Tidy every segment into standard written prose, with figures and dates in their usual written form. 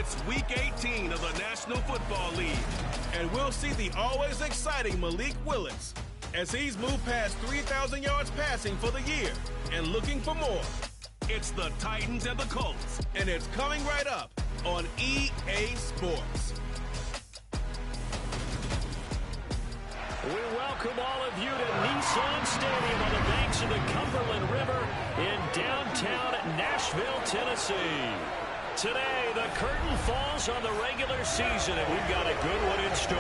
It's Week 18 of the National Football League, and we'll see the always exciting Malik Willis as he's moved past 3,000 yards passing for the year and looking for more. It's the Titans and the Colts, and it's coming right up on EA Sports. We welcome all of you to Nissan Stadium on the banks of the Cumberland River in downtown Nashville, Tennessee. Today, the curtain falls on the regular season, and we've got a good one in store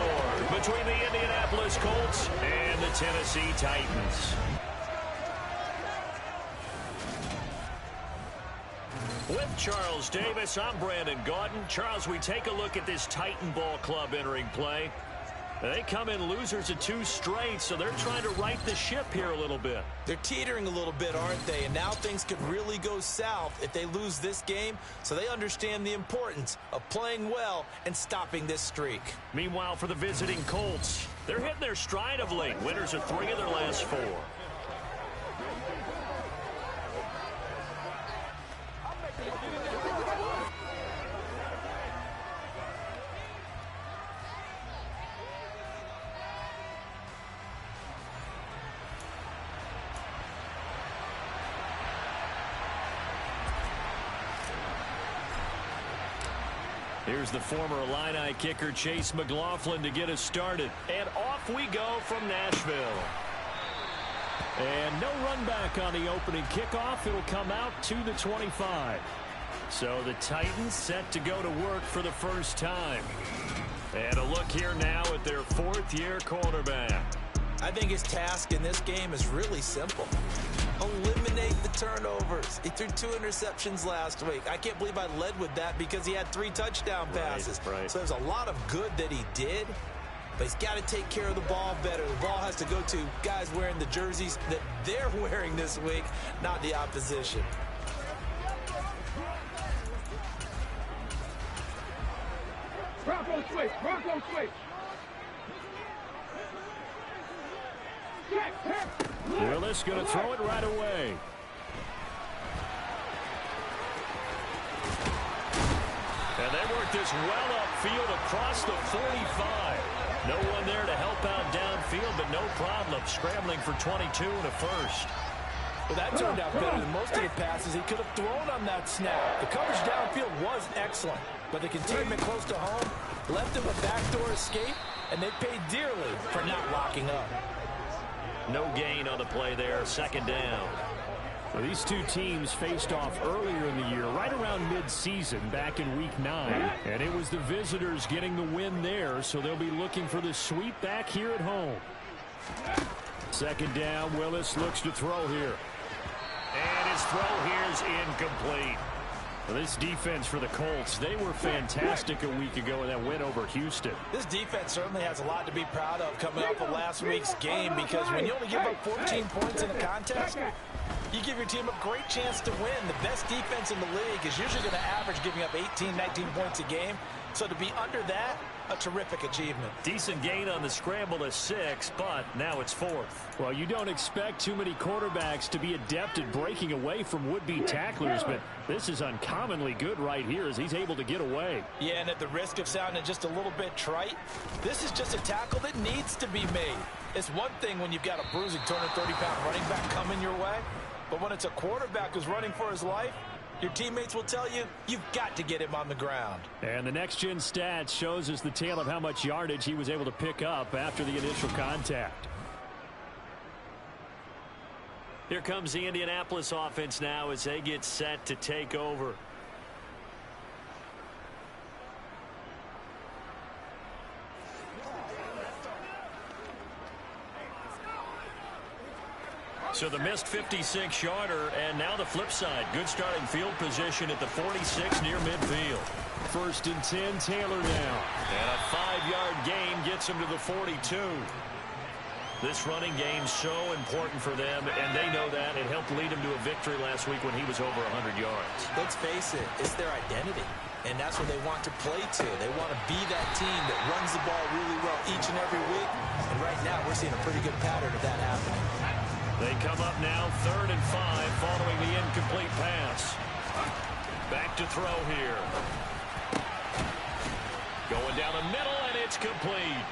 between the Indianapolis Colts and the Tennessee Titans. With Charles Davis, I'm Brandon Gaudin. Charles, we take a look at this Titan Ball Club entering play. They come in losers of 2 straight, so they're trying to right the ship here a little bit. They're teetering a little bit, aren't they? And now things could really go south if they lose this game, so they understand the importance of playing well and stopping this streak. Meanwhile, for the visiting Colts, they're hitting their stride of late. Winners of 3 of their last 4. Here's the former Illini kicker Chase McLaughlin to get us started. And off we go from Nashville. And no run back on the opening kickoff. It'll come out to the 25. So the Titans set to go to work for the first time. And a look here now at their 4th-year quarterback. I think his task in this game is really simple. Eliminate the turnovers. He threw 2 interceptions last week. I can't believe I led with that because he had 3 touchdown passes. Right. So there's a lot of good that he did, but he's got to take care of the ball better. The ball has to go to guys wearing the jerseys that they're wearing this week, not the opposition. Bronco switch, Bronco switch. Willis going to throw it right away. And they work this well upfield across the 45. No one there to help out downfield, but no problem scrambling for 22 and a first. Well, that turned out better than most of the passes he could have thrown on that snap. The coverage downfield was excellent, but the containment close to home left him a backdoor escape, and they paid dearly for not locking up. No gain on the play there, 2nd down. Well, these 2 teams faced off earlier in the year, right around mid-season, back in Week 9. And it was the visitors getting the win there, so they'll be looking for the sweep back here at home. 2nd down, Willis looks to throw here. And his throw here is incomplete. Well, this defense for the Colts, they were fantastic a week ago in that win over Houston. This defense certainly has a lot to be proud of coming off of last week's game, because when you only give up 14 points in a contest, you give your team a great chance to win. The best defense in the league is usually going to average giving up 18, 19 points a game. So to be under that, a terrific achievement. Decent gain on the scramble to 6, but now it's 4th. Well, you don't expect too many quarterbacks to be adept at breaking away from would-be tacklers, but this is uncommonly good right here as he's able to get away. Yeah, and at the risk of sounding just a little bit trite, this is just a tackle that needs to be made. It's one thing when you've got a bruising 230-pound running back coming your way, but when it's a quarterback who's running for his life, your teammates will tell you, you've got to get him on the ground. And the next-gen stats shows us the tale of how much yardage he was able to pick up after the initial contact. Here comes the Indianapolis offense now as they get set to take over. So the missed 56-yarder, and now the flip side. Good starting field position at the 46 near midfield. 1st and 10, Taylor now. And a 5-yard gain gets him to the 42. This running game so important for them, and they know that. It helped lead him to a victory last week when he was over 100 yards. Let's face it, it's their identity, and that's what they want to play to. They want to be that team that runs the ball really well each and every week, and right now we're seeing a pretty good pattern of that happening. They come up now 3rd and 5 following the incomplete pass. Back to throw here. Going down the middle, and it's complete.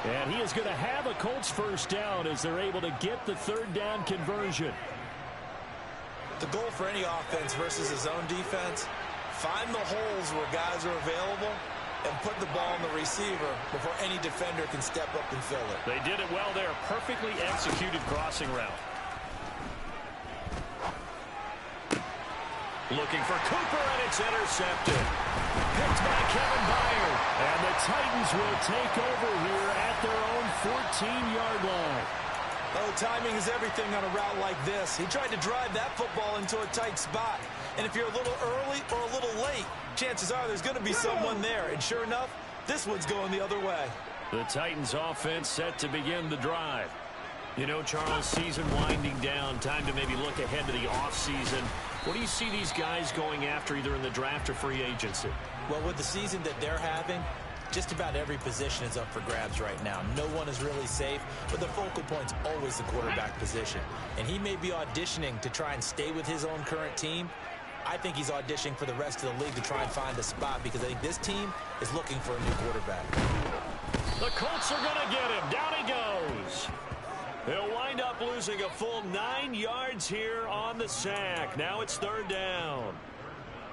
And he is going to have a Colts first down as they're able to get the third down conversion. The goal for any offense versus his own defense, find the holes where guys are available and put the ball on the receiver before any defender can step up and fill it. They did it well there. Perfectly executed crossing route. Looking for Cooper, and it's intercepted. Picked by Kevin Byard. And the Titans will take over here at their own 14-yard line. Oh, timing is everything on a route like this. He tried to drive that football into a tight spot. And if you're a little early or a little late, chances are there's going to be someone there. And sure enough, this one's going the other way. The Titans offense set to begin the drive. You know, Charles, season winding down, time to maybe look ahead to the offseason. What do you see these guys going after either in the draft or free agency? Well, with the season that they're having, just about every position is up for grabs right now. No one is really safe, but the focal point's always the quarterback position. And he may be auditioning to try and stay with his own current team. I think he's auditioning for the rest of the league to try and find a spot because I think this team is looking for a new quarterback. The Colts are going to get him. Down he goes. They'll wind up losing a full 9 yards here on the sack. Now it's third down.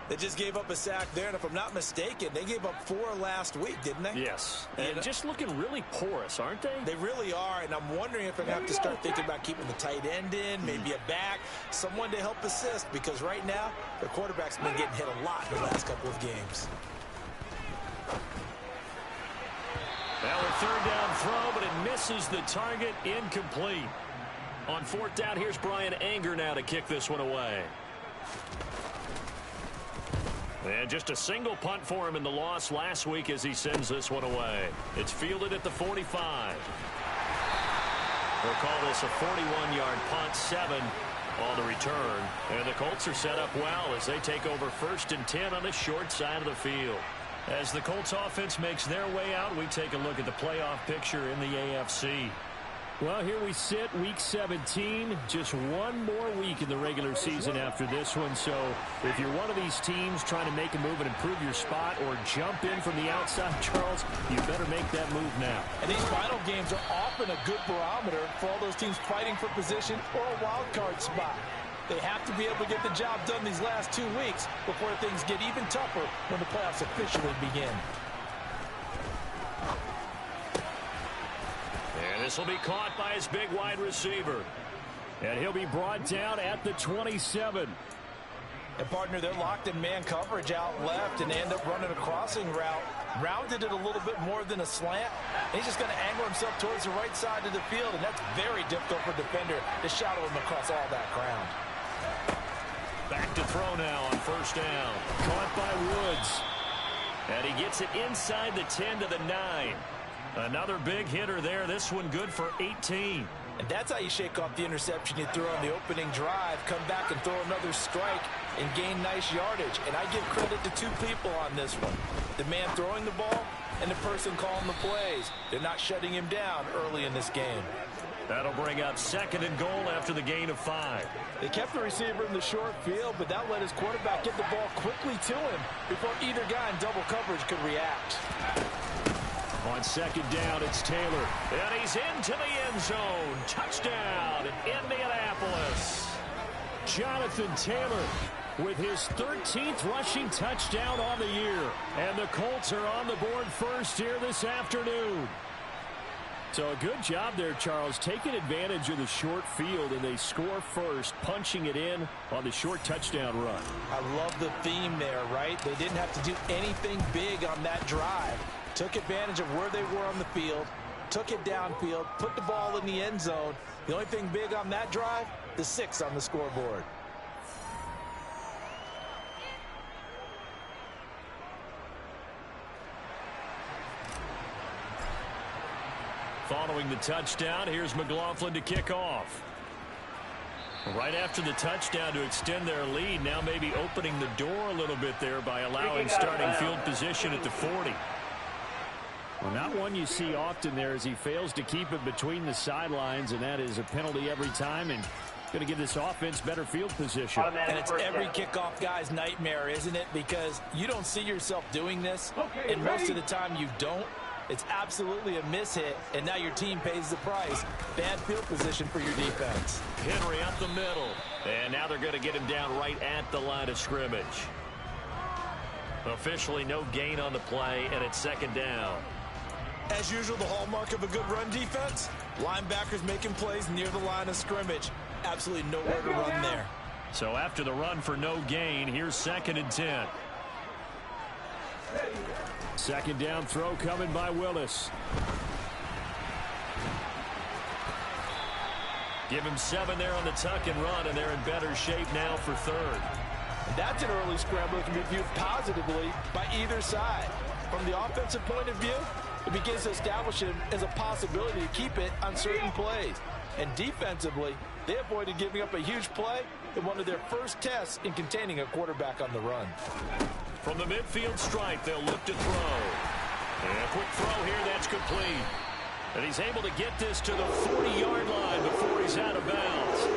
They just gave up a sack there, and if I'm not mistaken, they gave up 4 last week, didn't they? Yes. And just looking really porous, aren't they? They really are, and I'm wondering if they're going to have to start thinking about keeping the tight end in, maybe a back, someone to help assist, because right now, their quarterback's been getting hit a lot in the last couple of games. Now a third down throw, but it misses the target, incomplete. On fourth down, here's Brian Anger now to kick this one away. And just a single punt for him in the loss last week as he sends this one away. It's fielded at the 45. They'll call this a 41-yard punt, 7 on the return. And the Colts are set up well as they take over 1st and 10 on the short side of the field. As the Colts offense makes their way out, we take a look at the playoff picture in the AFC. Well, here we sit, week 17, just one more week in the regular season after this one. So if you're one of these teams trying to make a move and improve your spot or jump in from the outside, Charles, you better make that move now. And these final games are often a good barometer for all those teams fighting for position or a wild card spot. They have to be able to get the job done these last 2 weeks before things get even tougher when the playoffs officially begin. And this will be caught by his big wide receiver. And he'll be brought down at the 27. And, partner, they're locked in man coverage out left and end up running a crossing route. Rounded it a little bit more than a slant. And he's just going to angle himself towards the right side of the field, and that's very difficult for a defender to shadow him across all that ground. Back to throw now on first down. Caught by Woods. And he gets it inside the 10 to the 9. Another big hitter there. This one good for 18. And that's how you shake off the interception you threw on the opening drive. Come back and throw another strike and gain nice yardage. And I give credit to 2 people on this one. The man throwing the ball and the person calling the plays. They're not shutting him down early in this game. That'll bring up 2nd and goal after the gain of 5. They kept the receiver in the short field, but that let his quarterback get the ball quickly to him before either guy in double coverage could react. On 2nd down, it's Taylor. And he's into the end zone. Touchdown in Indianapolis. Jonathan Taylor with his 13th rushing touchdown on the year. And the Colts are on the board first here this afternoon. So a good job there, Charles, taking advantage of the short field, and they score first, punching it in on the short touchdown run. I love the theme there, right? They didn't have to do anything big on that drive. Took advantage of where they were on the field, took it downfield, put the ball in the end zone. The only thing big on that drive, the 6 on the scoreboard. Following the touchdown, here's McLaughlin to kick off. Right after the touchdown to extend their lead, now maybe opening the door a little bit there by allowing starting field position at the 40. Well, not one you see often there as he fails to keep it between the sidelines, and that is a penalty every time. And Going to give this offense better field position. And it's every kickoff guy's nightmare, isn't it? Because you don't see yourself doing this, and most of the time you don't. It's absolutely a mishit, and now your team pays the price. Bad field position for your defense. Henry up the middle. And now they're going to get him down right at the line of scrimmage. Officially no gain on the play, and it's second down. As usual, the hallmark of a good run defense, linebackers making plays near the line of scrimmage. Absolutely nowhere to run there. So after the run for no gain, here's 2nd and 10. Second down throw coming by Willis. Give him 7 there on the tuck and run, and they're in better shape now for 3rd. That's an early scramble that can be viewed positively by either side. From the offensive point of view, it begins to establish him as a possibility to keep it on certain plays. And defensively, they avoided giving up a huge play in one of their first tests in containing a quarterback on the run. From the midfield stripe, they'll look to throw. And a quick throw here, that's complete. And he's able to get this to the 40-yard line before he's out of bounds.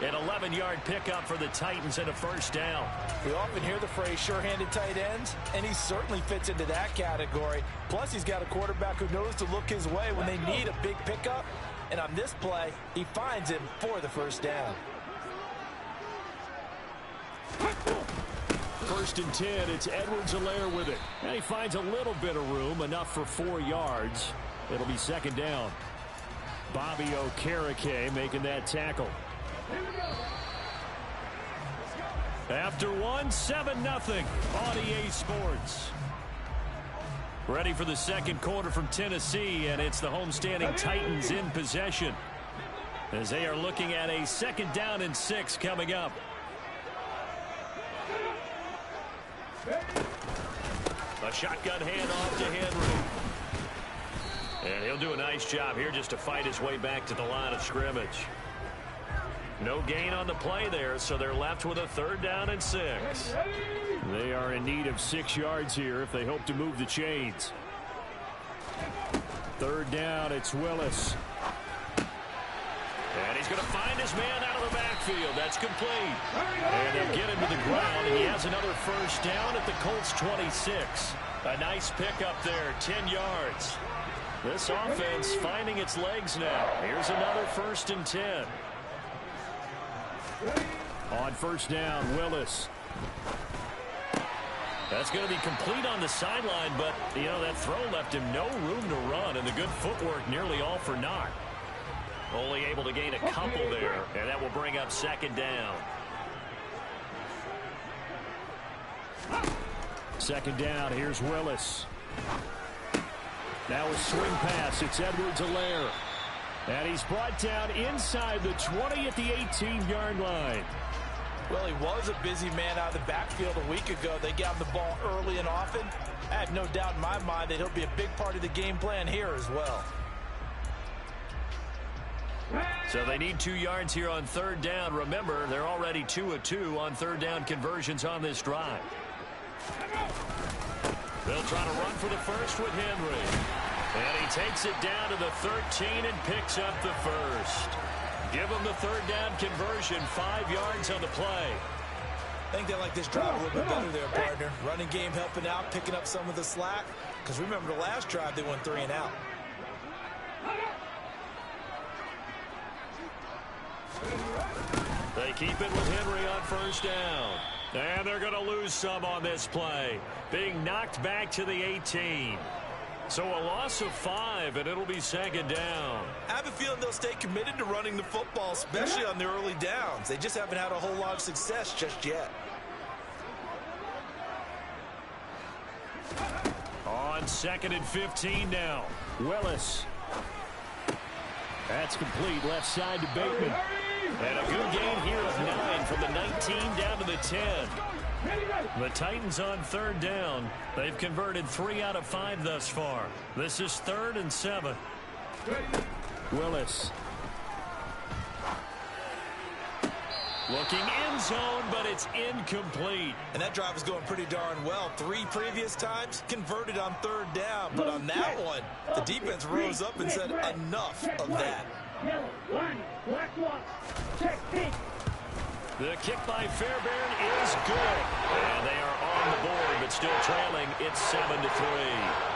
An 11-yard pickup for the Titans and a first down. We often hear the phrase sure-handed tight ends, and he certainly fits into that category. Plus, he's got a quarterback who knows to look his way when they need a big pickup. And on this play, he finds him for the first down. 1st and 10, it's Edwards-Helaire with it. And he finds a little bit of room, enough for 4 yards. It'll be second down. Bobby Okereke making that tackle. After one, 7-0 on EA Sports. Ready for the second quarter from Tennessee, and it's the homestanding Titans in possession as they are looking at a 2nd down and 6 coming up. A shotgun handoff to Henry. And he'll do a nice job here just to fight his way back to the line of scrimmage. No gain on the play there, so they're left with a 3rd down and 6. They are in need of 6 yards here if they hope to move the chains. 3rd down, it's Willis. And he's going to find his man out of the backfield. That's complete. And they'll get him to the ground, and he has another first down at the Colts 26. A nice pickup there, 10 yards. This offense finding its legs now. Here's another 1st and 10. On first down, Willis. That's going to be complete on the sideline, but, you know, that throw left him no room to run, and the good footwork nearly all for naught. Only able to gain a couple there, and that will bring up 2nd down. 2nd down, here's Willis. Now a swing pass, it's Edwards-Helaire. And he's brought down inside the 20 at the 18-yard line. Well, he was a busy man out of the backfield a week ago. They got him the ball early and often. I have no doubt in my mind that he'll be a big part of the game plan here as well. So they need 2 yards here on 3rd down. Remember, they're already 2 of 2 on 3rd down conversions on this drive. They'll try to run for the first with Henry. And he takes it down to the 13 and picks up the first. Give him the 3rd down conversion, 5 yards on the play. I think they like this drive a little bit better there, partner. Running game helping out, picking up some of the slack. Because remember the last drive, they went 3 and out. They keep it with Henry on first down. And they're going to lose some on this play. Being knocked back to the 18. So a loss of 5, and it'll be 2nd down. I have a feeling they'll stay committed to running the football, especially on the early downs. They just haven't had a whole lot of success just yet. On 2nd and 15 now. Willis. That's complete, left side to Bateman. And a good gain here of 9 from the 19 down to the 10. The Titans on 3rd down. They've converted 3 out of 5 thus far. This is 3rd and 7. Willis. Looking end zone, but it's incomplete. And that drive is going pretty darn well. 3 previous times converted on 3rd down. But on that one, the defense rose up and said enough of that. The kick by Fairbairn is good. And they are on the board, but still trailing. It's 7-3.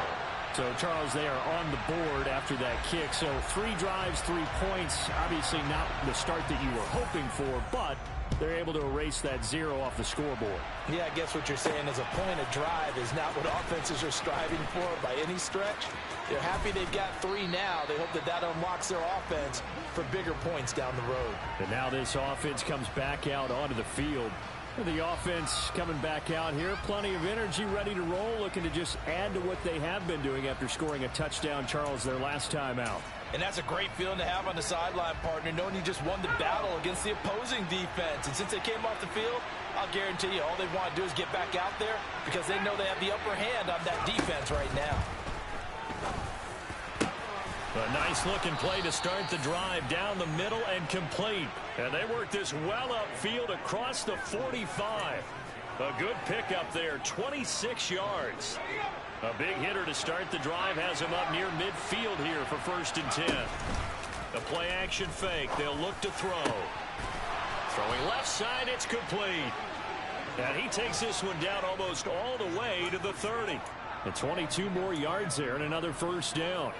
So, Charles, they are on the board after that kick. So 3 drives, 3 points. Obviously not the start that you were hoping for, but they're able to erase that 0 off the scoreboard. Yeah, I guess what you're saying is a point of drive is not what offenses are striving for by any stretch. They're happy they've got 3 now. They hope that that unlocks their offense for bigger points down the road. And now this offense comes back out onto the field. The offense coming back out here. Plenty of energy, ready to roll, looking to just add to what they have been doing after scoring a touchdown, Charles, their last time out. And that's a great feeling to have on the sideline, partner, knowing you just won the battle against the opposing defense. And since they came off the field, I'll guarantee you all they want to do is get back out there because they know they have the upper hand on that defense right now. A nice-looking play to start the drive down the middle and complete. And they work this well upfield across the 45. A good pickup there, 26 yards. A big hitter to start the drive has him up near midfield here for 1st and 10. The play-action fake. They'll look to throw. Throwing left side, it's complete. And he takes this one down almost all the way to the 30. And 22 more yards there and another 1st down.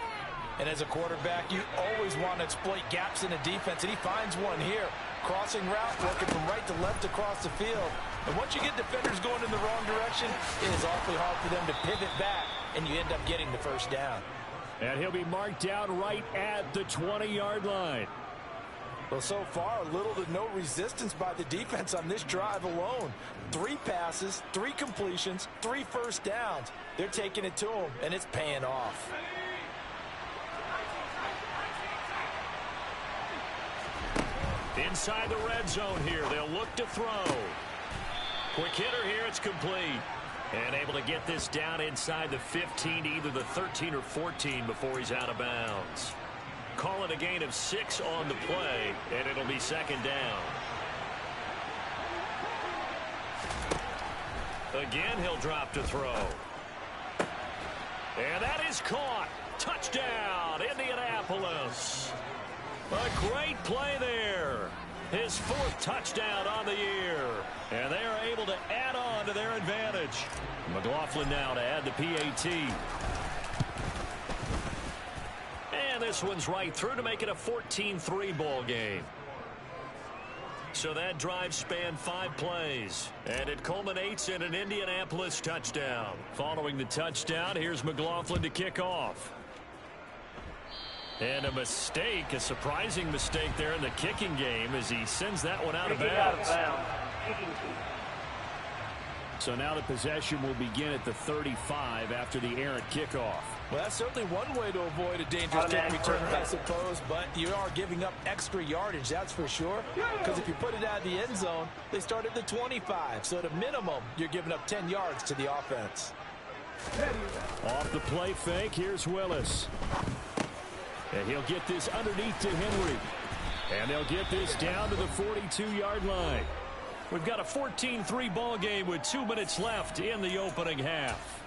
And as a quarterback, you always want to exploit gaps in the defense, and he finds one here. Crossing route, working from right to left across the field. And once you get defenders going in the wrong direction, it is awfully hard for them to pivot back, and you end up getting the 1st down. And he'll be marked down right at the 20-yard line. Well, so far, little to no resistance by the defense on this drive alone. 3 passes, 3 completions, 3 1st downs. They're taking it to them, and it's paying off. Inside the red zone here, they'll look to throw. Quick hitter here, it's complete. And able to get this down inside the 15, either the 13 or 14 before he's out of bounds. Call it a gain of 6 on the play, and it'll be 2nd down. Again, he'll drop to throw. And that is caught. Touchdown, Indianapolis. A great play there. His 4th touchdown on the year. And they are able to add on to their advantage. McLaughlin now to add the PAT. And this one's right through to make it a 14-3 ball game. So that drive spanned 5 plays. And it culminates in an Indianapolis touchdown. Following the touchdown, here's McLaughlin to kick off. And a mistake, a surprising mistake there in the kicking game as he sends that one out of bounds. So now the possession will begin at the 35 after the errant kickoff. Well, that's certainly one way to avoid a dangerous kick return, I suppose, but you are giving up extra yardage, that's for sure, because if you put it out of the end zone, they start at the 25, so at a minimum, you're giving up 10 yards to the offense. Off the play fake, here's Willis. And he'll get this underneath to Henry. And they'll get this down to the 42-yard line. We've got a 14-3 ball game with 2 minutes left in the opening half.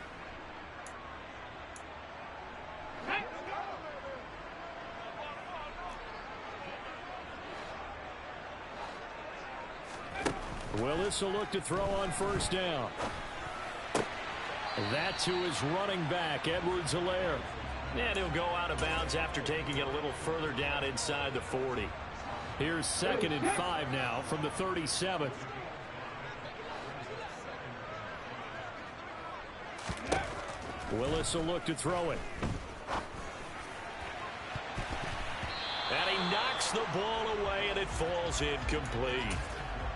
Willis will look to throw on 1st down. That to his running back, Edwards-Helaire. And he'll go out of bounds after taking it a little further down inside the 40. Here's 2nd and 5 now from the 37. Willis will look to throw it. And he knocks the ball away, and it falls incomplete.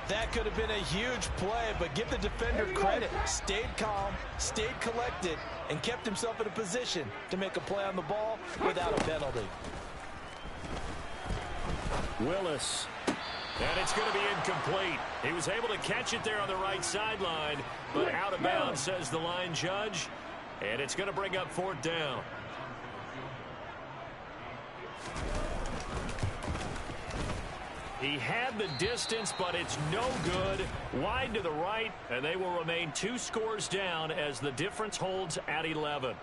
That could have been a huge play, but give the defender credit. Stayed calm, stayed collected, and kept himself in a position to make a play on the ball without a penalty. Willis. And it's going to be incomplete. He was able to catch it there on the right sideline, but out of bounds, says the line judge. And it's going to bring up 4th down. He had the distance, but it's no good. Wide to the right, and they will remain 2 scores down as the difference holds at 11.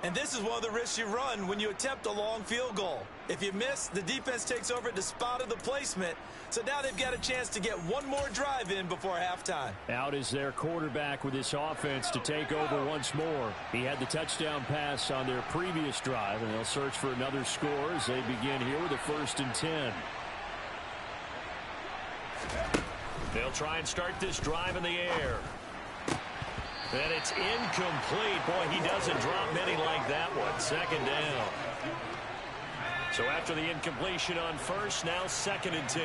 And this is one of the risks you run when you attempt a long field goal. If you miss, the defense takes over at the spot of the placement. So now they've got a chance to get one more drive in before halftime. Out is their quarterback with this offense to take over once more. He had the touchdown pass on their previous drive, and they'll search for another score as they begin here with a 1st and 10. They'll try and start this drive in the air. And it's incomplete. Boy, he doesn't drop many like that one. 2nd down. So after the incompletion on 1st, now 2nd and 10.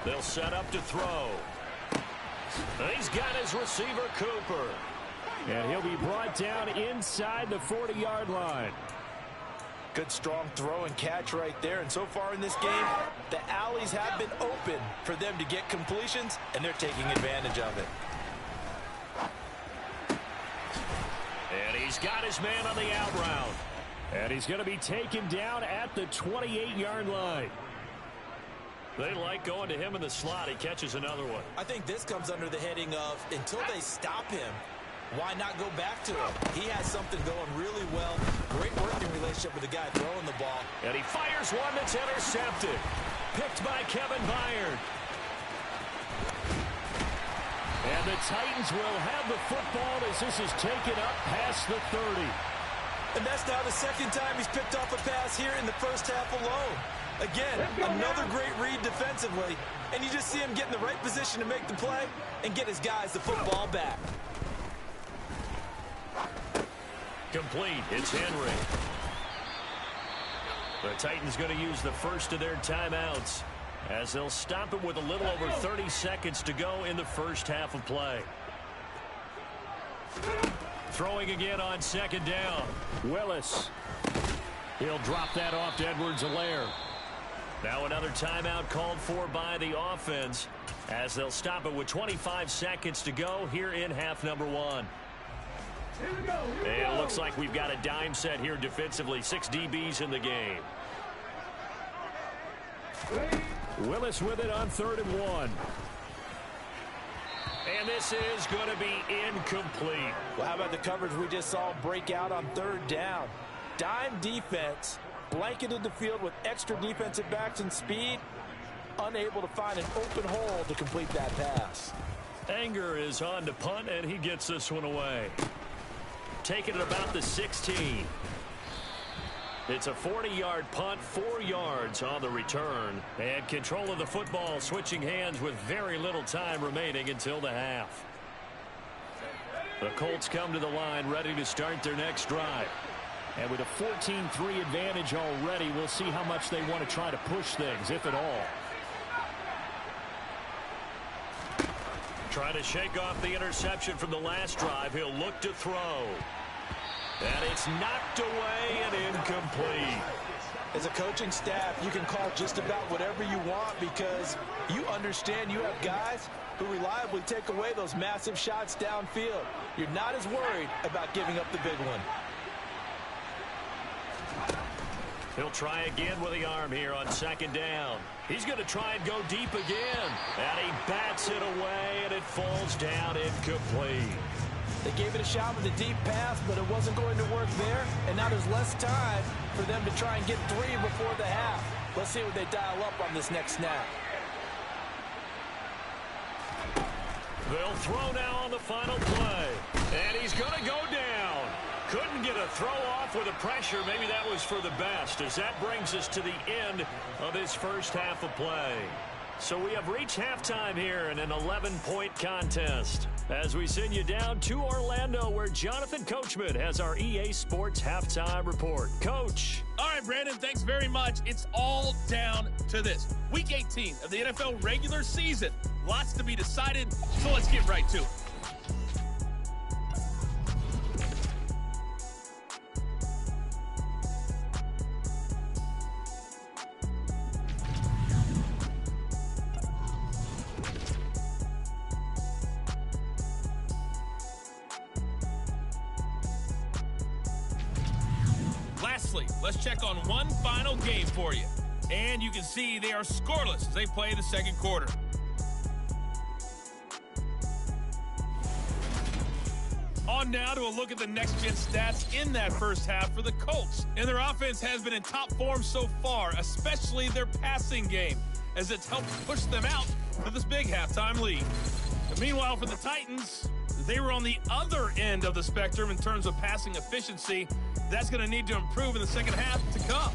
They'll set up to throw. And he's got his receiver, Cooper. And he'll be brought down inside the 40-yard line. Good strong throw and catch right there. And so far in this game, the alleys have been open for them to get completions, and they're taking advantage of it. And he's got his man on the out route. And he's going to be taken down at the 28-yard line. They like going to him in the slot. He catches another one. I think this comes under the heading of until they stop him, why not go back to him? He has something going really well. Great working relationship with the guy throwing the ball. And he fires one that's intercepted. Picked by Kevin Byard. And the Titans will have the football as this is taken up past the 30. And that's now the 2nd time he's picked off a pass here in the first half alone. Again, another great read defensively. And you just see him get in the right position to make the play and get his guys the football back. Complete. It's Henry. The Titans going to use the first of their timeouts as they'll stop it with a little over 30 seconds to go in the first half of play. Throwing again on 2nd down. Willis. He'll drop that off to Edwards-Helaire. Now another timeout called for by the offense as they'll stop it with 25 seconds to go here in half number 1. And it looks like we've got a dime set here defensively. 6 DBs in the game. Willis with it on 3rd and 1. And this is going to be incomplete. Well, how about the coverage we just saw break out on 3rd down? Dime defense blanketed the field with extra defensive backs and speed. Unable to find an open hole to complete that pass. Anger is on to punt, and he gets this one away. Taking it about the 16. It's a 40-yard punt, 4 yards on the return. And control of the football switching hands with very little time remaining until the half. The Colts come to the line ready to start their next drive. And with a 14-3 advantage already, we'll see how much they want to try to push things, if at all. Trying to shake off the interception from the last drive. He'll look to throw. And it's knocked away and incomplete. As a coaching staff, you can call just about whatever you want because you understand you have guys who reliably take away those massive shots downfield. You're not as worried about giving up the big one. He'll try again with the arm here on 2nd down. He's going to try and go deep again. And he bats it away, and it falls down incomplete. They gave it a shot with a deep pass, but it wasn't going to work there. And now there's less time for them to try and get 3 before the half. Let's see what they dial up on this next snap. They'll throw now on the final play. And he's going to go down. Couldn't get a throw off with the pressure. Maybe that was for the best, as that brings us to the end of this first half of play. So we have reached halftime here in an 11-point contest as we send you down to Orlando, where Jonathan Coachman has our EA Sports halftime report. Coach. All right, Brandon, thanks very much. It's all down to this. Week 18 of the NFL regular season. Lots to be decided, so let's get right to it. Lastly, let's check on one final game for you. And you can see they are scoreless as they play the second quarter. On on now to a look at the next-gen stats in that first half for the Colts. And their offense has been in top form so far, especially their passing game, as it's helped push them out to this big halftime lead. And meanwhile, for the Titans, they were on the other end of the spectrum in terms of passing efficiency. That's going to need to improve in the second half to come.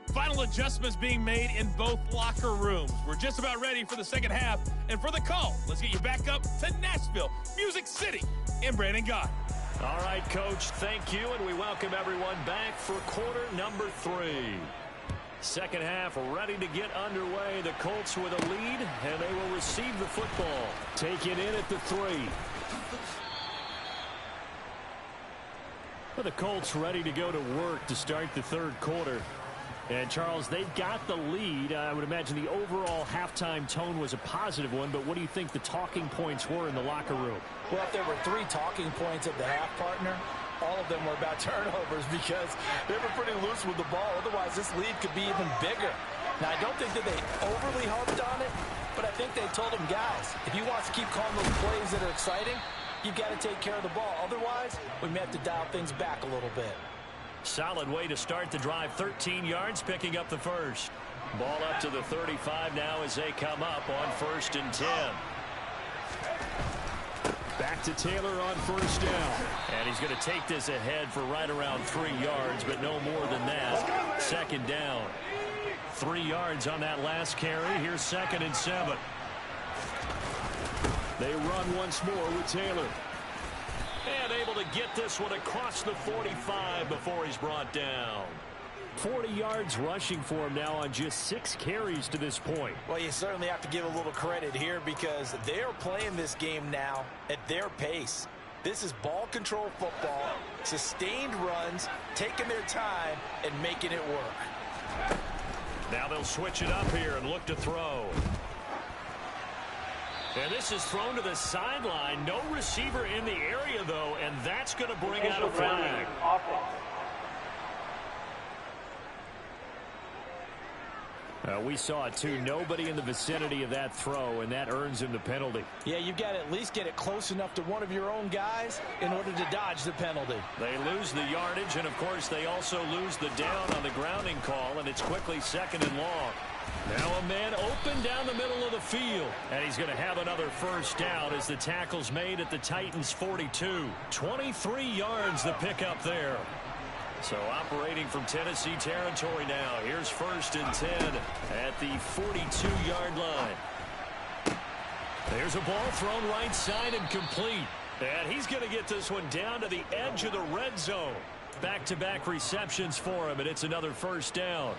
Final adjustments being made in both locker rooms. We're just about ready for the second half. And for the call, let's get you back up to Nashville, Music City, and Brandon Gott. All right, Coach, thank you, and we welcome everyone back for quarter number 3. Second half ready to get underway. The Colts with a lead, and they will receive the football. Take it in at the 3. Well, the Colts ready to go to work to start the third quarter. And, Charles, they've got the lead. I would imagine the overall halftime tone was a positive one, but what do you think the talking points were in the locker room? Well, if there were 3 talking points at the half, partner, all of them were about turnovers because they were pretty loose with the ball. Otherwise, this lead could be even bigger. Now, I don't think that they overly harped on it, but I think they told them, guys, if you want to keep calling those plays that are exciting, you've got to take care of the ball. Otherwise, we may have to dial things back a little bit. Solid way to start the drive. 13 yards, picking up the first. Ball up to the 35 now as they come up on 1st and 10. Back to Taylor on first down. And he's going to take this ahead for right around 3 yards, but no more than that. Second down. 3 yards on that last carry. Here's 2nd and 7. They run once more with Taylor. And able to get this one across the 45 before he's brought down. 40 yards rushing for him now on just 6 carries to this point. Well, you certainly have to give a little credit here because they're playing this game now at their pace. This is ball control football, sustained runs, taking their time, and making it work. Now they'll switch it up here and look to throw. And this is thrown to the sideline. No receiver in the area, though, and that's going to bring out a flag. We saw it, too. Nobody in the vicinity of that throw, and that earns him the penalty. Yeah, you've got to at least get it close enough to one of your own guys in order to dodge the penalty. They lose the yardage, and, of course, they also lose the down on the grounding call, and it's quickly 2nd and long. Now a man open down the middle of the field. And he's going to have another first down as the tackle's made at the Titans' 42. 23 yards the pickup there. So operating from Tennessee territory now. Here's 1st and 10 at the 42-yard line. There's a ball thrown right side and complete. And he's going to get this one down to the edge of the red zone. Back-to-back receptions for him, and it's another first down.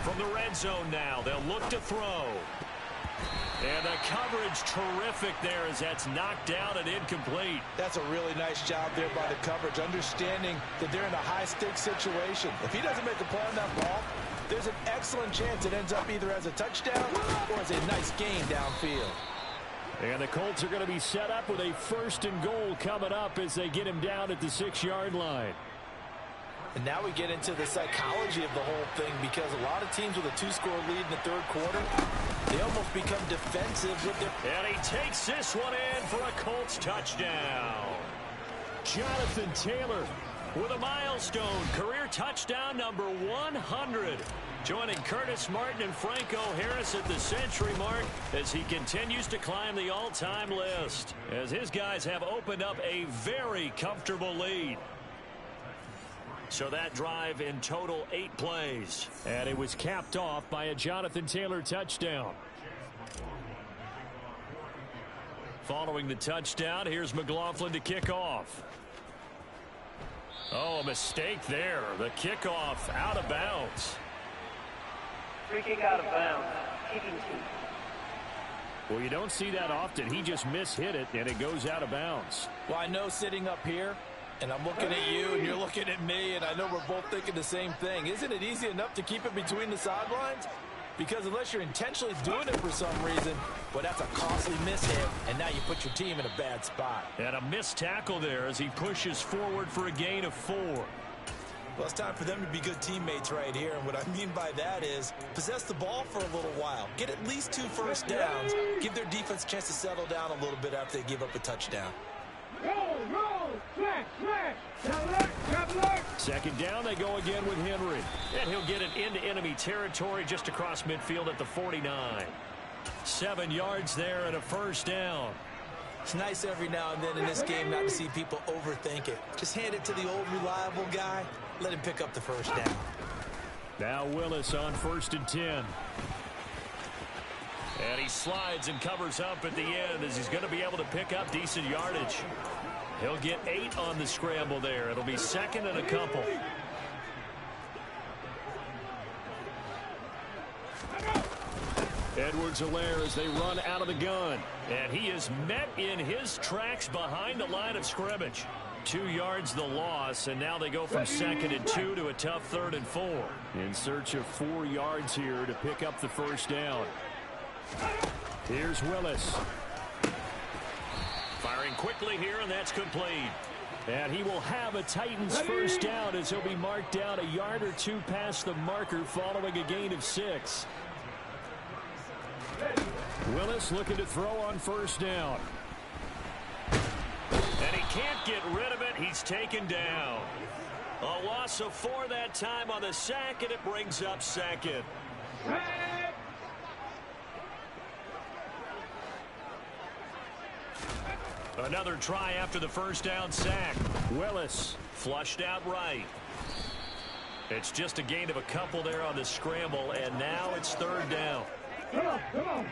From the red zone now, they'll look to throw. And the coverage terrific there as that's knocked down and incomplete. That's a really nice job there by the coverage, understanding that they're in a high-stakes situation. If he doesn't make a play on that ball, there's an excellent chance it ends up either as a touchdown or as a nice gain downfield. And the Colts are going to be set up with a 1st and goal coming up as they get him down at the 6-yard line. And now we get into the psychology of the whole thing because a lot of teams with a 2-score lead in the third quarter, they almost become defensive with their... And he takes this one in for a Colts touchdown. Jonathan Taylor with a milestone career touchdown number 100. Joining Curtis Martin and Franco Harris at the century mark as he continues to climb the all-time list. As his guys have opened up a very comfortable lead. So that drive in total 8 plays. And it was capped off by a Jonathan Taylor touchdown. Following the touchdown, here's McLaughlin to kick off. Oh, a mistake there. The kickoff out of bounds. Free kick out of bounds. Kicking team. Well, you don't see that often. He just mishit it, and it goes out of bounds. Well, I know sitting up here, and I'm looking at you, and you're looking at me, and I know we're both thinking the same thing. Isn't it easy enough to keep it between the sidelines? Because unless you're intentionally doing it for some reason, well, that's a costly mishit, and now you put your team in a bad spot. And a missed tackle there as he pushes forward for a gain of 4. Well, it's time for them to be good teammates right here. And what I mean by that is possess the ball for a little while. Get at least 2 first downs. Give their defense a chance to settle down a little bit after they give up a touchdown. Roll, smash. Second down, they go again with Henry. And he'll get it into enemy territory just across midfield at the 49. 7 yards there and a first down. It's nice every now and then in this game not to see people overthink it. Just hand it to the old reliable guy. Let him pick up the first down. Now Willis on 1st and 10. And he slides and covers up at the end as he's going to be able to pick up decent yardage. He'll get 8 on the scramble there. It'll be 2nd and a couple. Edwards-Helaire as they run out of the gun. And he is met in his tracks behind the line of scrimmage. 2 yards the loss, and now they go from 2nd and 2 to a tough 3rd and 4. In search of 4 yards here to pick up the first down. Here's Willis. Firing quickly here, and that's complete. And he will have a Titans first down as he'll be marked down a yard or 2 past the marker following a gain of 6. Willis looking to throw on first down. And he can't get rid of it. He's taken down. A loss of 4 that time on the sack, and it brings up 2nd. Another try after the first down sack. Willis flushed out right. It's just a gain of a couple there on the scramble, and now it's 3rd down. Come on.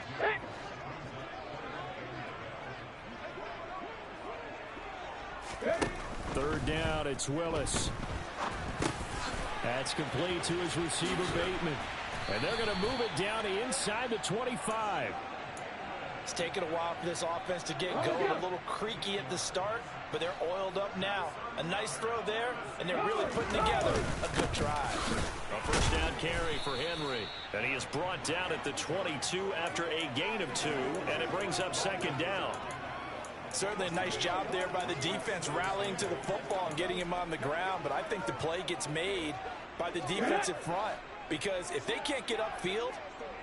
3rd down, it's Willis. That's complete to his receiver, Bateman. And they're going to move it down to inside the 25. It's taken a while for this offense to get going. A little creaky at the start, but they're oiled up now. A nice throw there, and they're really putting together a good drive. A first down carry for Henry. And he is brought down at the 22 after a gain of 2, and it brings up 2nd down. Certainly a nice job there by the defense rallying to the football and getting him on the ground, but I think the play gets made by the defensive front because if they can't get upfield,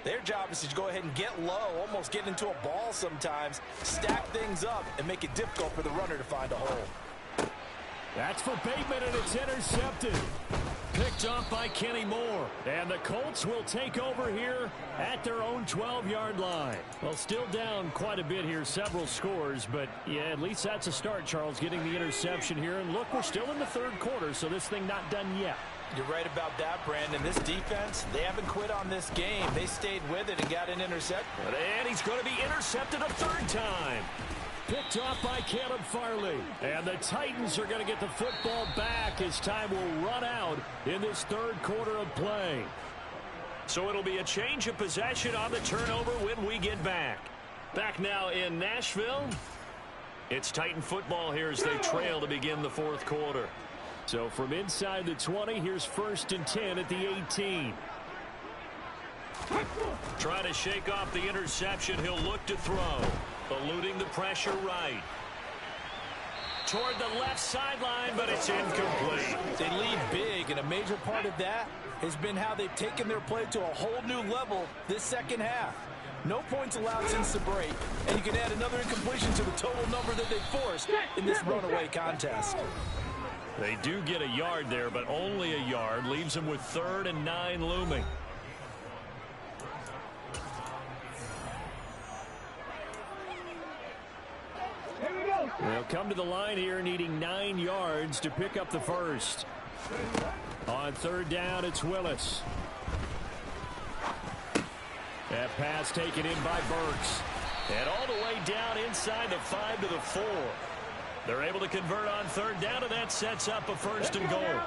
their job is to go ahead and get low, almost get into a ball sometimes, stack things up, and make it difficult for the runner to find a hole. That's for Bateman, and it's intercepted. Picked off by Kenny Moore. And the Colts will take over here at their own 12-yard line. Well, still down quite a bit here, several scores. But, yeah, at least that's a start, Charles, getting the interception here. And, look, we're still in the 3rd quarter, so this thing not done yet. You're right about that, Brandon. This defense, they haven't quit on this game. They stayed with it and got an interception. And he's going to be intercepted a 3rd time. Picked off by Caleb Farley. And the Titans are going to get the football back as time will run out in this 3rd quarter of play. So it'll be a change of possession on the turnover when we get back. Back now in Nashville. It's Titan football here as they trail to begin the 4th quarter. So from inside the 20, here's 1st and 10 at the 18. Trying to shake off the interception. He'll look to throw. Eluding the pressure right. Toward the left sideline, but it's incomplete. They lead big, and a major part of that has been how they've taken their play to a whole new level this second half. No points allowed since the break, and you can add another incompletion to the total number that they forced in this runaway contest. They do get a yard there, but only a yard. Leaves them with 3rd and 9 looming. They'll come to the line here needing 9 yards to pick up the first. On 3rd down, it's Willis. That pass taken in by Burks. And all the way down inside the 5 to the 4. They're able to convert on 3rd down, and that sets up a 1st and goal.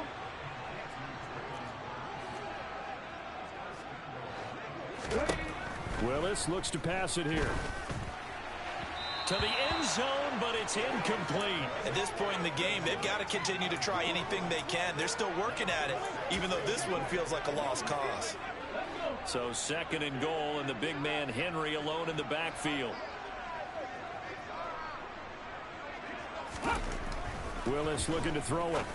Willis looks to pass it here. To the end zone, but it's incomplete. At this point in the game, they've got to continue to try anything they can. They're still working at it, even though this one feels like a lost cause. So 2nd and goal, and the big man Henry alone in the backfield. Willis looking to throw it.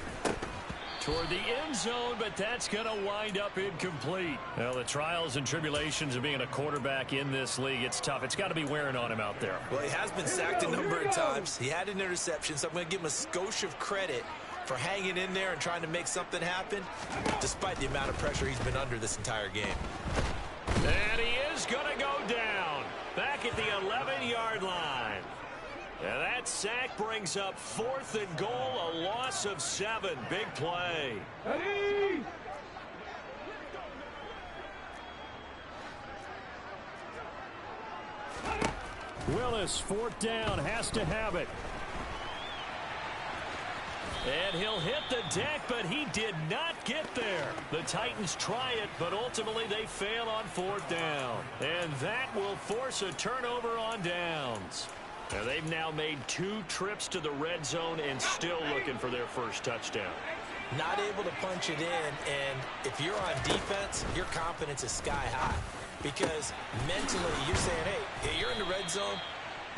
toward the end zone, but that's going to wind up incomplete. Well, the trials and tribulations of being a quarterback in this league, it's tough. It's got to be wearing on him out there. Well, he has been sacked a number of times. He had an interception, so I'm going to give him a skosh of credit for hanging in there and trying to make something happen, despite the amount of pressure he's been under this entire game. And he is going to go down back at the 11-yard line. And that sack brings up 4th and goal, a loss of 7. Big play. Ready? Willis, 4th down, has to have it. And he'll hit the deck, but he did not get there. The Titans try it, but ultimately they fail on 4th down. And that will force a turnover on downs. Now they've now made 2 trips to the red zone and still looking for their first touchdown. Not able to punch it in, and if you're on defense, your confidence is sky high. Because mentally, you're saying, hey, you're in the red zone.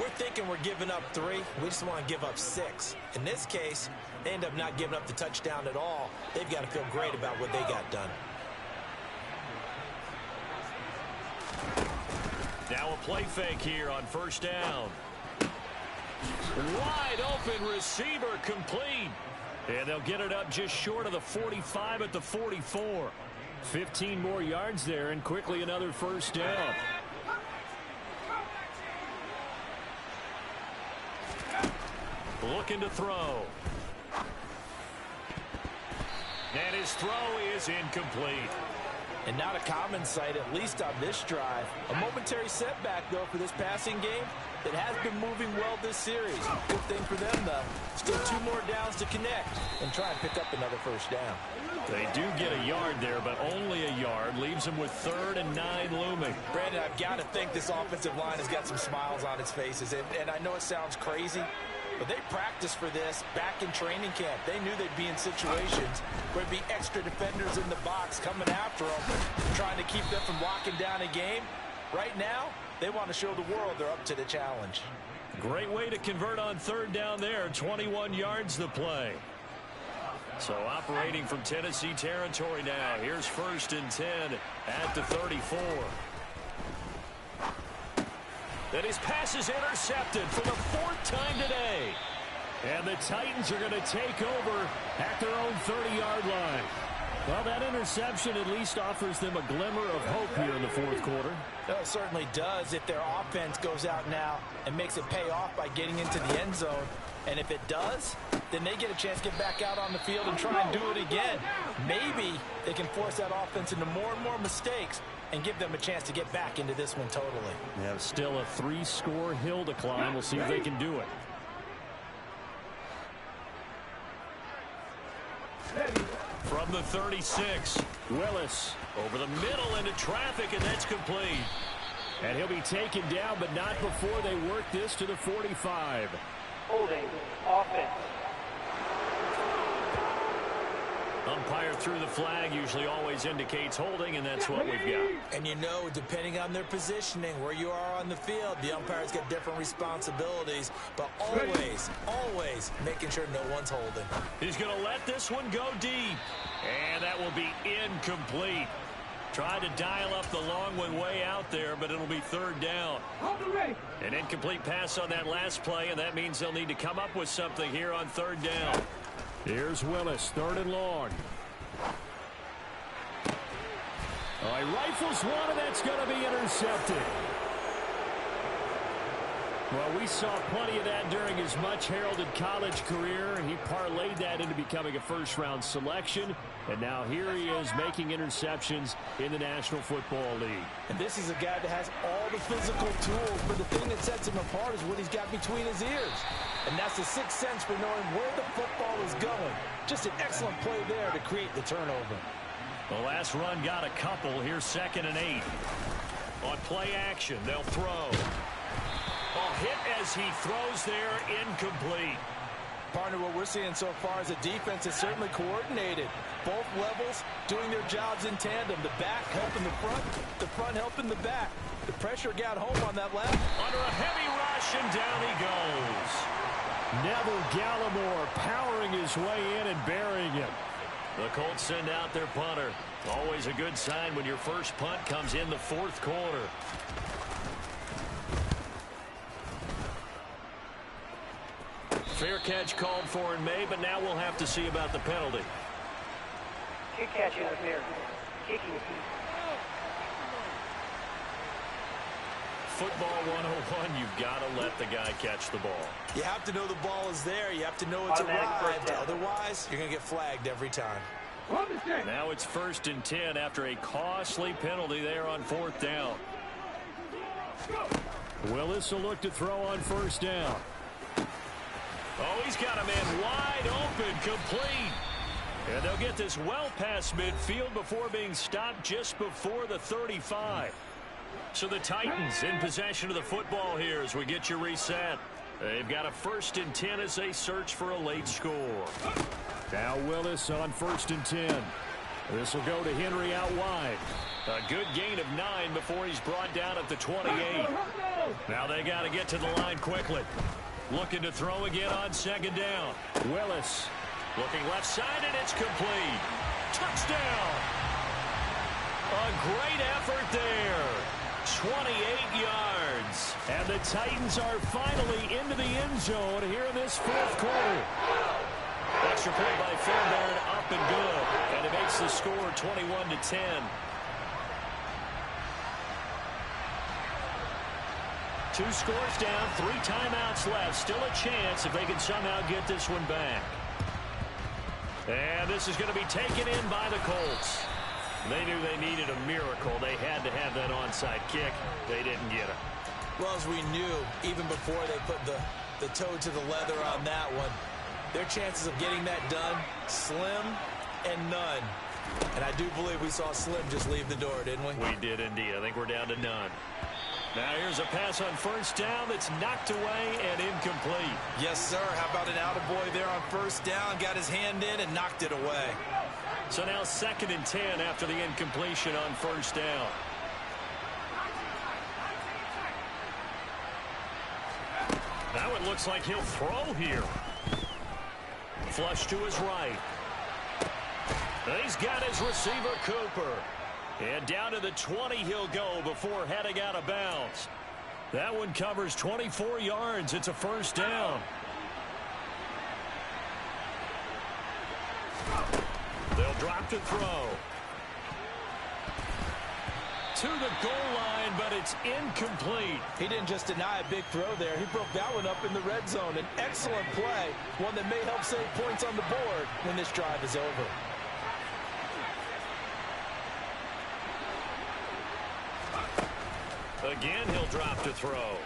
We're thinking we're giving up 3. We just want to give up 6. In this case, they end up not giving up the touchdown at all. They've got to feel great about what they got done. Now a play fake here on 1st down. Wide open receiver, complete. And they'll get it up just short of the 45 at the 44. 15 more yards there, and quickly another 1st down. Looking to throw. And his throw is incomplete. And not a common sight, at least on this drive. A momentary setback, though, for this passing game that has been moving well this series. Good thing for them, though. Still 2 more downs to connect and try and pick up another 1st down. They do get a yard there, but only a yard. Leaves them with 3rd and 9 looming. Brandon, I've got to think this offensive line has got some smiles on its faces. And I know it sounds crazy, but they practiced for this back in training camp. They knew they'd be in situations where there'd be extra defenders in the box coming after them, trying to keep them from locking down a game. Right now, they want to show the world they're up to the challenge. Great way to convert on 3rd down there. 21 yards the play. So operating from Tennessee territory now. Here's 1st and 10 at the 34. And his pass is intercepted for the 4th time today. And the Titans are going to take over at their own 30-yard line. Well, that interception at least offers them a glimmer of hope here in the 4th quarter. No, it certainly does if their offense goes out now and makes it pay off by getting into the end zone. And if it does, then they get a chance to get back out on the field and try and do it again. Maybe they can force that offense into more and more mistakes and give them a chance to get back into this one totally. They have still a 3-score hill to climb. We'll see if they can do it. From the 36, Willis over the middle into traffic, and that's complete. And he'll be taken down, but not before they work this to the 45. Holding. Offense. Umpire threw the flag, usually always indicates holding, and that's what we've got. And you know, depending on their positioning, where you are on the field, the umpires get different responsibilities, but always making sure no one's holding. He's going to let this one go deep, and that will be incomplete. Tried to dial up the long one way out there, but it'll be 3rd down. An incomplete pass on that last play, and that means they'll need to come up with something here on 3rd down. Here's Willis, 3rd and long. All right, rifles one, and that's going to be intercepted. Well, we saw plenty of that during his much-heralded college career, and he parlayed that into becoming a first-round selection. And now here he is making interceptions in the National Football League. And this is a guy that has all the physical tools, but the thing that sets him apart is what he's got between his ears. And that's the sixth sense for knowing where the football is going. Just an excellent play there to create the turnover. The last run got a couple. Here's 2nd and 8. On play action, they'll throw. A hit as he throws there, incomplete. Partner, what we're seeing so far is a defense that's certainly coordinated. Both levels doing their jobs in tandem. The back helping the front helping the back. The pressure got home on that left. Under a heavy rush, and down he goes. Neville Gallimore powering his way in and burying him. The Colts send out their punter. Always a good sign when your first punt comes in the fourth quarter. Fair catch called for in May, but now we'll have to see about the penalty. Kick catch interference. Kicking. Football 101, you've got to let the guy catch the ball. You have to know the ball is there. You have to know it's arrived. Otherwise, you're going to get flagged every time. Now it's 1st and 10 after a costly penalty there on 4th down. Willis will look to throw on 1st down. Oh, he's got a man wide open, complete. And they'll get this well past midfield before being stopped just before the 35. So the Titans in possession of the football here as we get you reset. They've got a 1st and 10 as they search for a late score. Now Willis on 1st and 10. This will go to Henry out wide. A good gain of 9 before he's brought down at the 28. Now they got to get to the line quickly. Looking to throw again on 2nd down. Willis looking left side, and it's complete. Touchdown. A great effort there. 28 yards. And the Titans are finally into the end zone here in this 4th quarter. Extra point by Fairbairn, up and good. And it makes the score 21-10. Two scores down, 3 timeouts left. Still a chance if they can somehow get this one back. And this is going to be taken in by the Colts. They knew they needed a miracle. They had to have that onside kick. They didn't get it. Well, as we knew, even before they put the toe to the leather on that one, their chances of getting that done, slim and none. And I do believe we saw Slim just leave the door, didn't we? We did indeed. I think we're down to none. Now here's a pass on 1st down that's knocked away and incomplete. Yes, sir. How about an attaboy there on 1st down? Got his hand in and knocked it away. So now 2nd and 10 after the incompletion on 1st down. Now it looks like he'll throw here. Flush to his right. He's got his receiver, Cooper. And down to the 20 he'll go before heading out of bounds. That one covers 24 yards. It's a 1st down. They'll drop to throw. To the goal line, but it's incomplete. He didn't just deny a big throw there. He broke that one up in the red zone. An excellent play. One that may help save points on the board when this drive is over. Again, he'll drop to throw.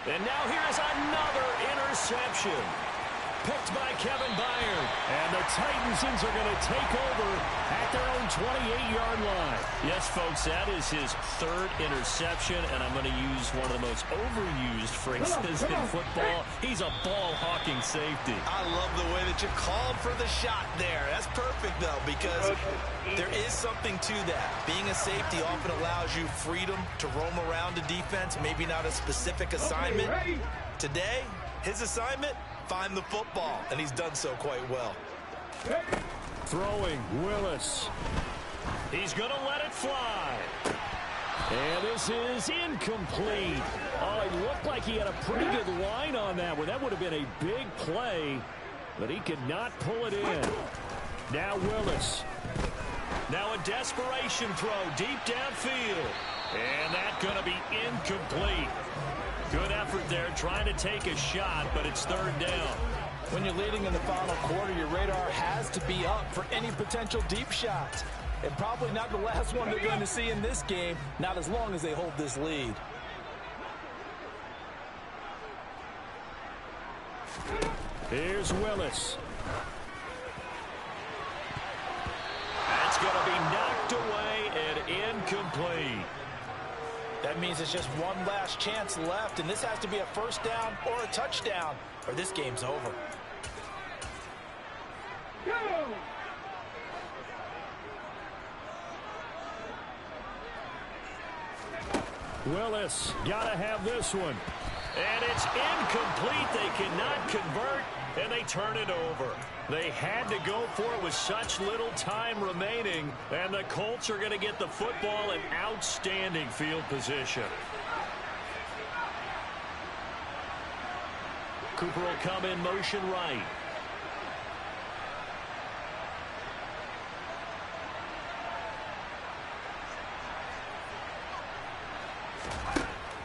And now here's another interception. Picked by Kevin Byard. And the Titans are going to take over at their own 28-yard line. Yes, folks, that is his 3rd interception, and I'm going to use one of the most overused phrases in football. He's a ball-hawking safety. I love the way that you called for the shot there. That's perfect, though, because there is something to that. Being a safety often allows you freedom to roam around a defense, maybe not a specific assignment. Today, his assignment, find the football, and he's done so quite well. Throwing, Willis. He's going to let it fly. And this is incomplete. Oh, it looked like he had a pretty good line on that one. That would have been a big play, but he could not pull it in. Now Willis. Now a desperation throw deep downfield. And that's going to be incomplete. Good effort there trying to take a shot, but it's 3rd down. When you're leading in the final quarter, your radar has to be up for any potential deep shots. And probably not the last one they're going to see in this game, not as long as they hold this lead. Here's Willis. That's going to be knocked away and incomplete. That means it's just one last chance left, and this has to be a 1st down or a touchdown, or this game's over. Willis got to have this one. And it's incomplete. They cannot convert, and they turn it over. They had to go for it with such little time remaining, and the Colts are going to get the football in outstanding field position. Cooper will come in motion right.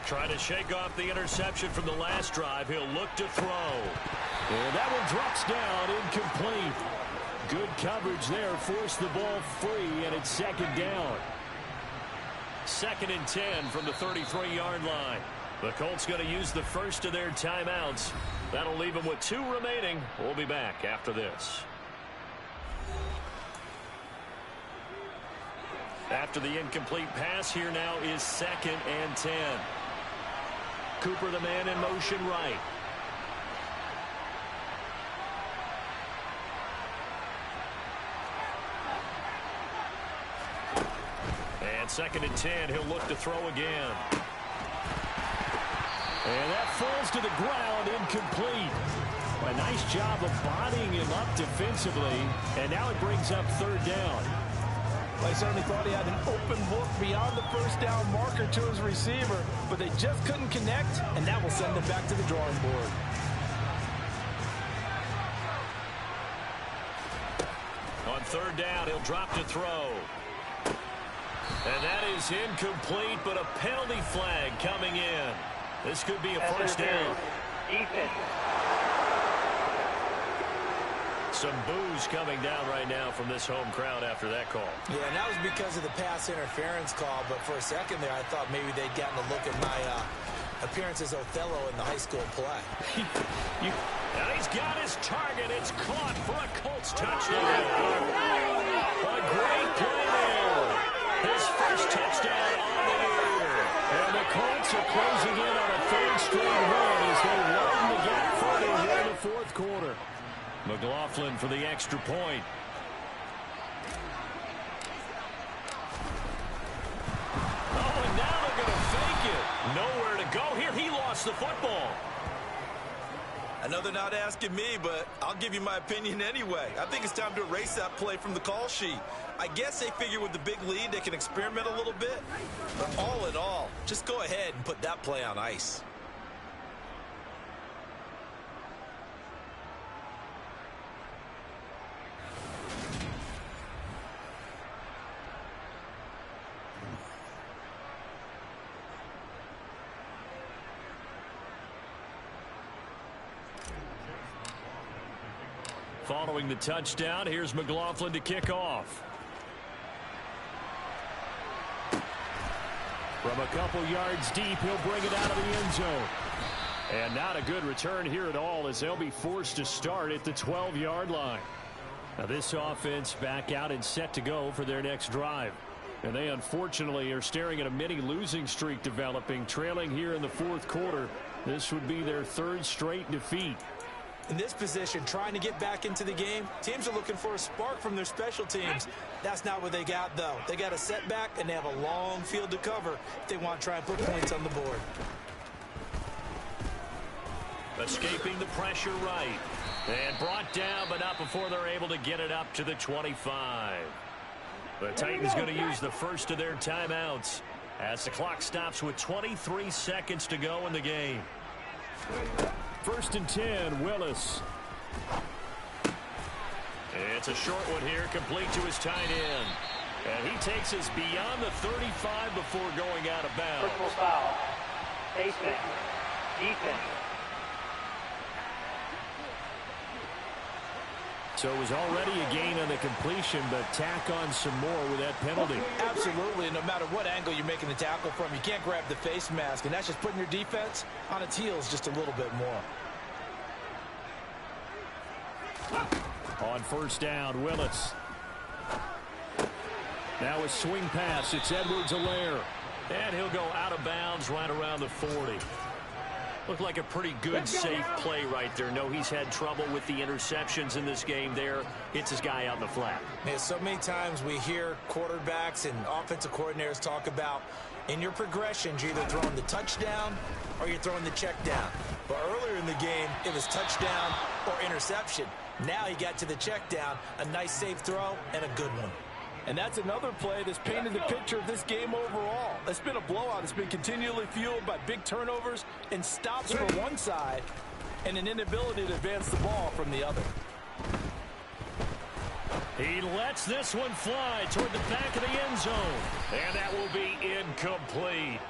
Trying to shake off the interception from the last drive. He'll look to throw. And that one drops down, incomplete. Good coverage there, forced the ball free, and it's second down. 2nd and 10 from the 33-yard line. The Colts going to use the first of their timeouts. That'll leave them with 2 remaining. We'll be back after this. After the incomplete pass, here now is 2nd and 10. Cooper, the man in motion right. And 2nd and 10, he'll look to throw again. And that falls to the ground, incomplete. A nice job of bodying him up defensively, and now it brings up 3rd down. I certainly thought he had an open look beyond the first down marker to his receiver, but they just couldn't connect, and that will send them back to the drawing board. On 3rd down, he'll drop to throw. And that is incomplete, but a penalty flag coming in. This could be a first down. Defense. Some boos coming down right now from this home crowd after that call. Yeah, and that was because of the pass interference call, but for a second there, I thought maybe they'd gotten a look at my appearance as Othello in the high school play. And he's got his target. It's caught for a Colts touchdown. A great play there. His first touchdown on the year. And the Colts are closing in on a 3rd straight win as they widen the gap further here in the 4th quarter. McLaughlin for the extra point. Oh, and now they're going to fake it. Nowhere to go here. He lost the football. I know they're not asking me, but I'll give you my opinion anyway. I think it's time to erase that play from the call sheet. I guess they figure with the big lead they can experiment a little bit. But all in all, just go ahead and put that play on ice. Following the touchdown, here's McLaughlin to kick off. From a couple yards deep, he'll bring it out of the end zone. And not a good return here at all as they'll be forced to start at the 12-yard line. Now this offense back out and set to go for their next drive. And they unfortunately are staring at a mini losing streak developing, trailing here in the 4th quarter. This would be their 3rd straight defeat. In this position, trying to get back into the game, teams are looking for a spark from their special teams. That's not what they got, though. They got a setback, and they have a long field to cover if they want to try and put points on the board. Escaping the pressure right. And brought down, but not before they're able to get it up to the 25. The Titans going to use the first of their timeouts as the clock stops with 23 seconds to go in the game. 1st and 10, Willis. It's a short one here, complete to his tight end. And he takes us beyond the 35 before going out of bounds. Personal foul. Basement. Defense. So it was already a gain on the completion, but tack on some more with that penalty. Absolutely. No matter what angle you're making the tackle from, you can't grab the face mask, and that's just putting your defense on its heels just a little bit more. On 1st down, Willis. Now a swing pass. It's Edwards-Helaire. And he'll go out of bounds right around the 40. Looked like a pretty good, safe play right there. No, he's had trouble with the interceptions in this game there. Hits his guy out in the flat. Yeah, so many times we hear quarterbacks and offensive coordinators talk about in your progressions, you're either throwing the touchdown or you're throwing the check down. But earlier in the game, it was touchdown or interception. Now he got to the check down, a nice safe throw, and a good one. And that's another play that's painted the picture of this game overall. It's been a blowout. It's been continually fueled by big turnovers and stops from one side and an inability to advance the ball from the other. He lets this one fly toward the back of the end zone. And that will be incomplete.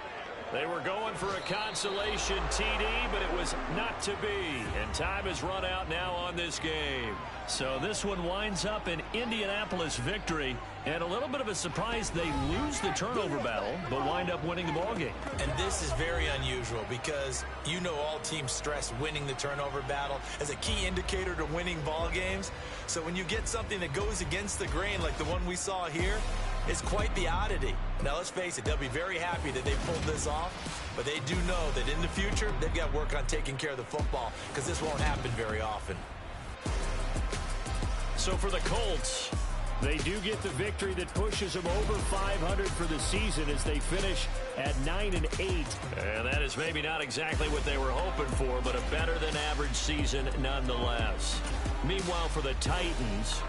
They were going for a consolation TD, but it was not to be. And time has run out now on this game. So this one winds up an Indianapolis victory. And a little bit of a surprise, they lose the turnover battle, but wind up winning the ballgame. And this is very unusual because you know all teams stress winning the turnover battle as a key indicator to winning ball games. So when you get something that goes against the grain like the one we saw here, it's quite the oddity. Now, let's face it, they'll be very happy that they pulled this off, but they do know that in the future, they've got to work on taking care of the football because this won't happen very often. So for the Colts, they do get the victory that pushes them over 500 for the season as they finish at 9-8. And that is maybe not exactly what they were hoping for, but a better than average season nonetheless. Meanwhile, for the Titans,